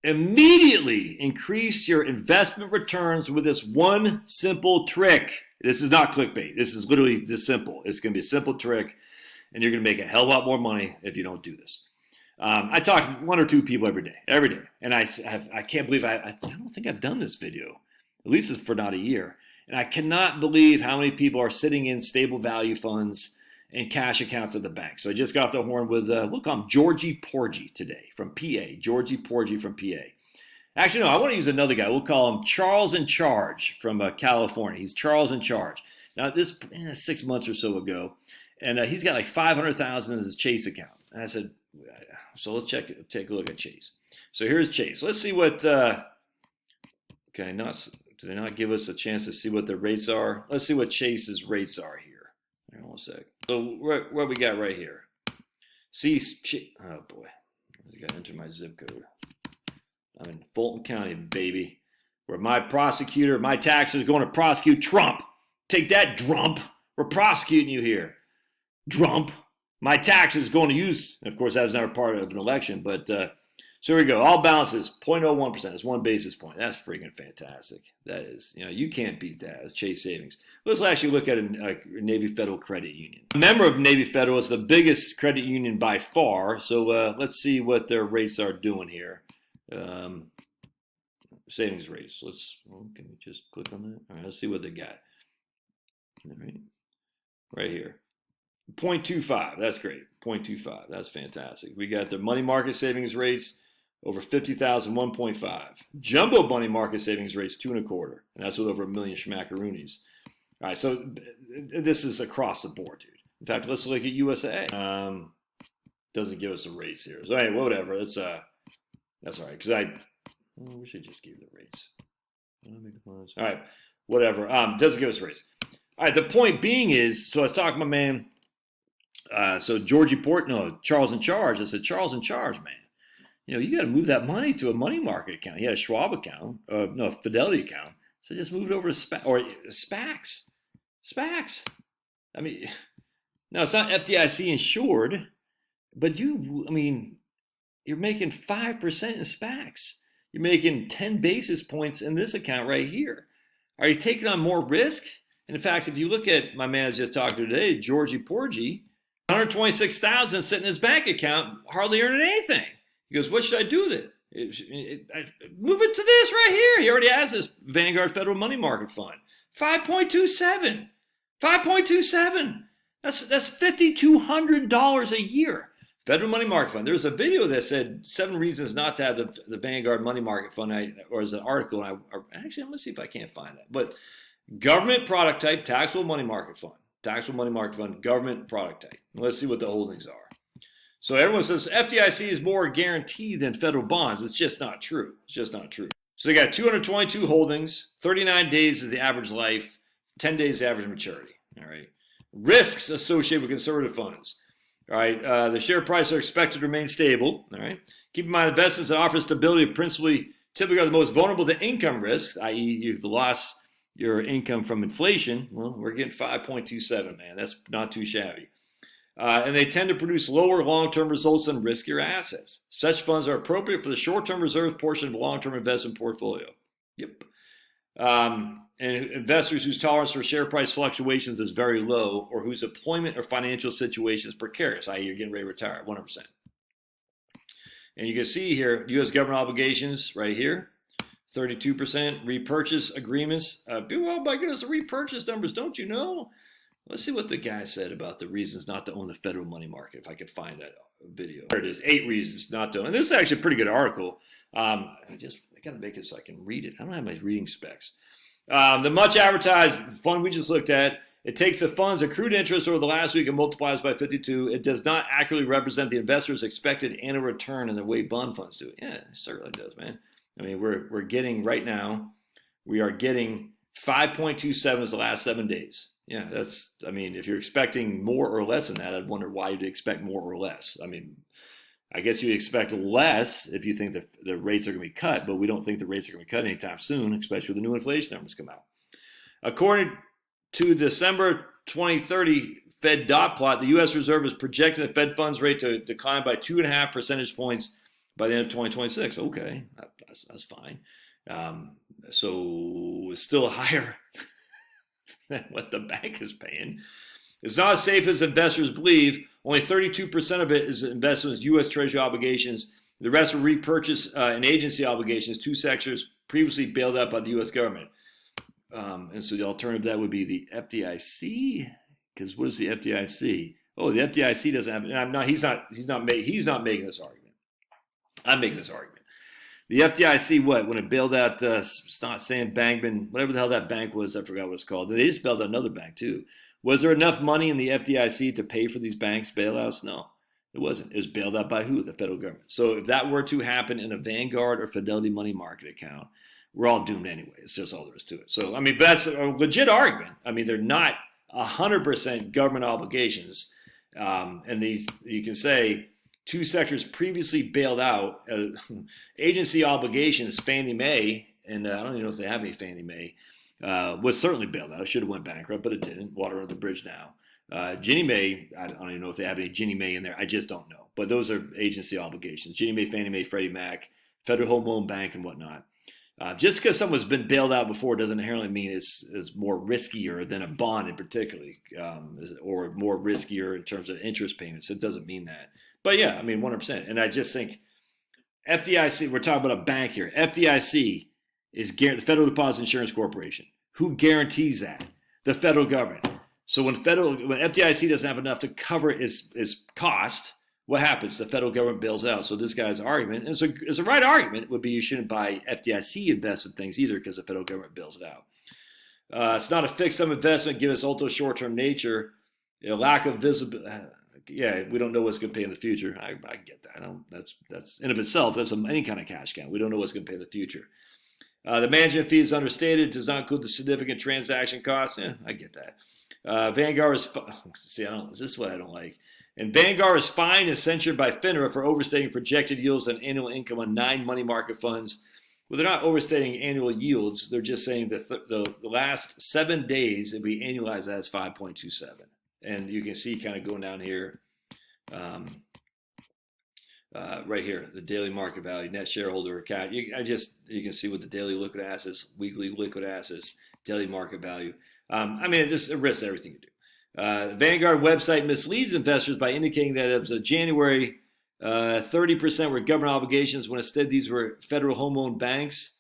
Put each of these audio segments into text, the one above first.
immediately increase your investment returns with this one simple trick. This is not clickbait. This is literally this simple. It's going to be a simple trick, and you're going to make a hell of a lot more money if you don't do this. I talk to one or two people every day, and I can't believe I don't think I've done this video, at least for not a year, and I cannot believe how many people are sitting in stable value funds and cash accounts at the bank. So I just got off the horn with, we'll call him Georgie Porgy today from PA. Georgie Porgy from PA. Actually, no, I want to use another guy. We'll call him Charles in Charge from California. He's Charles in Charge. Now, this 6 months or so ago, and he's got like $500,000 in his Chase account. And I said, so let's take a look at Chase. So here's Chase. Let's see what, did they not give us a chance to see what the rates are? Let's see what Chase's rates are here. Hang on one sec. So what we got right here? See, oh boy, I got to enter my zip code. I'm in Fulton County, baby, where my taxer is going to prosecute Trump. Take that, Drump. We're prosecuting you here. Drump. My tax is going to use, of course, that was never part of an election, but so here we go. All balances, 0.01%. That's 1 basis point. That's freaking fantastic. That is, you can't beat that as Chase Savings. Let's actually look at a Navy Federal Credit Union. A member of Navy Federal is the biggest credit union by far, so let's see what their rates are doing here. Savings rates. Can we just click on that? All right, let's see what they got. All right here. 0.25, that's great. 0.25, that's fantastic. We got their money market savings rates over 50,000, 1.5. Jumbo money market savings rates 2.25, and that's with over 1 million schmackaroonies. All right, so this is across the board, dude. In fact, let's look at USA. Doesn't give us the rates here. So anyway, whatever. That's all right because we should just give the rates. All right, whatever. Doesn't give us rates. All right, the point being is, so I was talking to my man. So Charles in Charge. I said, Charles in Charge, man. You got to move that money to a money market account. He had a Schwab account, a Fidelity account. So just move it over to SPACs. SPACs. I mean, no, it's not FDIC insured, but you're making 5% in SPACs. You're making 10 basis points in this account right here. Are you taking on more risk? And in fact, if you look at my man I was just talking to today, Georgie Porgy, $126,000 sitting in his bank account, hardly earning anything. He goes, what should I do with it? Move it to this right here. He already has this Vanguard Federal Money Market Fund. 5.27. 5.27. That's $5,200 a year. Federal Money Market Fund. There was a video that said 7 reasons not to have the Vanguard Money Market Fund, or as an article. And actually, I'm going to see if I can't find that. But government product type, taxable money market fund. Taxable money market fund, government product type. Let's see what the holdings are. So everyone says FDIC is more guaranteed than federal bonds. It's just not true. It's just not true. So they got 222 holdings. 39 days is the average life. 10 days the average maturity. All right. Risks associated with conservative funds. All right. The share prices are expected to remain stable. All right. Keep in mind, investments that offer stability principally typically are the most vulnerable to income risks, i.e., you've lost your income from inflation. Well, we're getting 5.27, man. That's not too shabby. And they tend to produce lower long-term results than riskier assets. Such funds are appropriate for the short-term reserve portion of a long-term investment portfolio. Yep. And investors whose tolerance for share price fluctuations is very low, or whose employment or financial situation is precarious, i.e., you're getting ready to retire, 100%. And you can see here, U.S. government obligations right here, 32%. Repurchase agreements. Oh my goodness, the repurchase numbers, don't you know? Let's see what the guy said about the reasons not to own the federal money market, if I could find that video. There it is, 8 reasons not to own. And this is actually a pretty good article. I got to make it so I can read it. I don't have my reading specs. The much advertised fund we just looked at, it takes the fund's accrued interest over the last week and multiplies by 52. It does not accurately represent the investor's expected annual return in the way bond funds do. Yeah, it certainly does, man. I mean, we're getting right now, we are getting 5.27 the last 7 days. Yeah, if you're expecting more or less than that, I'd wonder why you'd expect more or less. I mean, I guess you'd expect less if you think that the rates are going to be cut, but we don't think the rates are going to be cut anytime soon, especially when the new inflation numbers come out. According to December 2030 Fed dot plot, the U.S. Reserve is projecting the Fed funds rate to decline by 2.5 percentage points by the end of 2026. Okay, that's fine. So it's still higher than what the bank is paying. It's not as safe as investors believe. Only 32% of it is investments, U.S. Treasury obligations. The rest were repurchase and agency obligations, two sectors previously bailed out by the U.S. government. And so the alternative to that would be the FDIC. Because what is the FDIC? Oh, the FDIC doesn't have. He's not making this argument. I'm making this argument. The FDIC, when it bailed out, it's not saying Bankman, whatever the hell that bank was, I forgot what it's called. They just bailed out another bank too. Was there enough money in the FDIC to pay for these banks' bailouts? No, it wasn't. It was bailed out by who? The federal government. So if that were to happen in a Vanguard or Fidelity money market account, we're all doomed anyway. It's just all there is to it. So, I mean, that's a legit argument. I mean, they're not 100% government obligations. And these, you can say, two sectors previously bailed out. Agency obligations, Fannie Mae, and I don't even know if they have any Fannie Mae, was certainly bailed out. It should have went bankrupt, but it didn't. Water under the bridge now. Ginnie Mae, I don't even know if they have any Ginnie Mae in there. I just don't know. But those are agency obligations. Ginnie Mae, Fannie Mae, Freddie Mac, Federal Home Loan Bank, and whatnot. Just because someone's been bailed out before doesn't inherently mean it's more riskier than a bond in particular, or more riskier in terms of interest payments. It doesn't mean that. But yeah, I mean, 100%. And I just think FDIC, we're talking about a bank here. FDIC is the Federal Deposit Insurance Corporation. Who guarantees that? The federal government. So when FDIC doesn't have enough to cover its cost, what happens? The federal government bails out. So this guy's argument, and it's a right argument, would be you shouldn't buy FDIC invested things either because the federal government bails it out. It's not a fixed sum investment given its ultra short-term nature, a lack of visibility. Yeah, we don't know what's going to pay in the future. I get that. That's in of itself. That's any kind of cash account. We don't know what's going to pay in the future. The management fee is understated. Does not include the significant transaction costs. Yeah, I get that. Vanguard is this is what I don't like. And Vanguard is fined and censured by FINRA for overstating projected yields on annual income on 9 money market funds. Well, they're not overstating annual yields. They're just saying that the last 7 days, if we annualize that, it's 5.27. And you can see kind of going down here, right here, the daily market value, net shareholder account. You can see what the daily liquid assets, weekly liquid assets, daily market value. I mean, it risks everything you do. The Vanguard website misleads investors by indicating that as of January, 30% were government obligations when instead these were federal home-owned banks.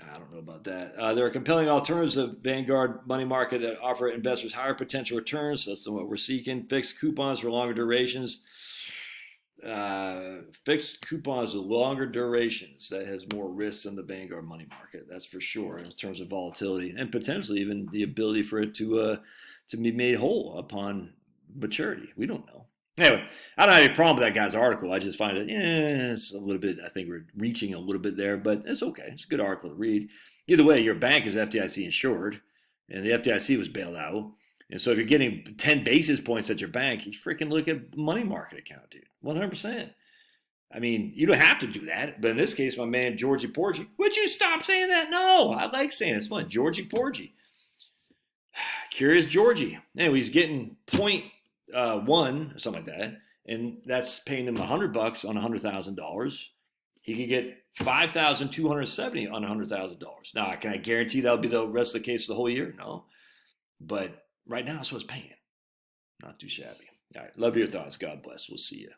I don't know about that. There are compelling alternatives of Vanguard money market that offer investors higher potential returns. That's what we're seeking. Fixed coupons for longer durations. Fixed coupons with longer durations. That has more risk than the Vanguard money market. That's for sure in terms of volatility and potentially even the ability for it to be made whole upon maturity. We don't know. Anyway, I don't have any problem with that guy's article. I just find it, it's a little bit, I think we're reaching a little bit there, but it's okay. It's a good article to read. Either way, your bank is FDIC insured, and the FDIC was bailed out. And so if you're getting 10 basis points at your bank, you freaking look at money market account, dude. 100%. I mean, you don't have to do that. But in this case, my man, Georgie Porgy, would you stop saying that? No, I like saying it. It's fun. Georgie Porgy. Curious Georgie. Anyway, he's getting 0.1 or something like that, and that's paying him $100 on $100,000. He could get $5,270 on $100,000. Now, can I guarantee that'll be the rest of the case for the whole year? No, but right now, that's what it's paying. Not too shabby. All right, love your thoughts. God bless. We'll see you.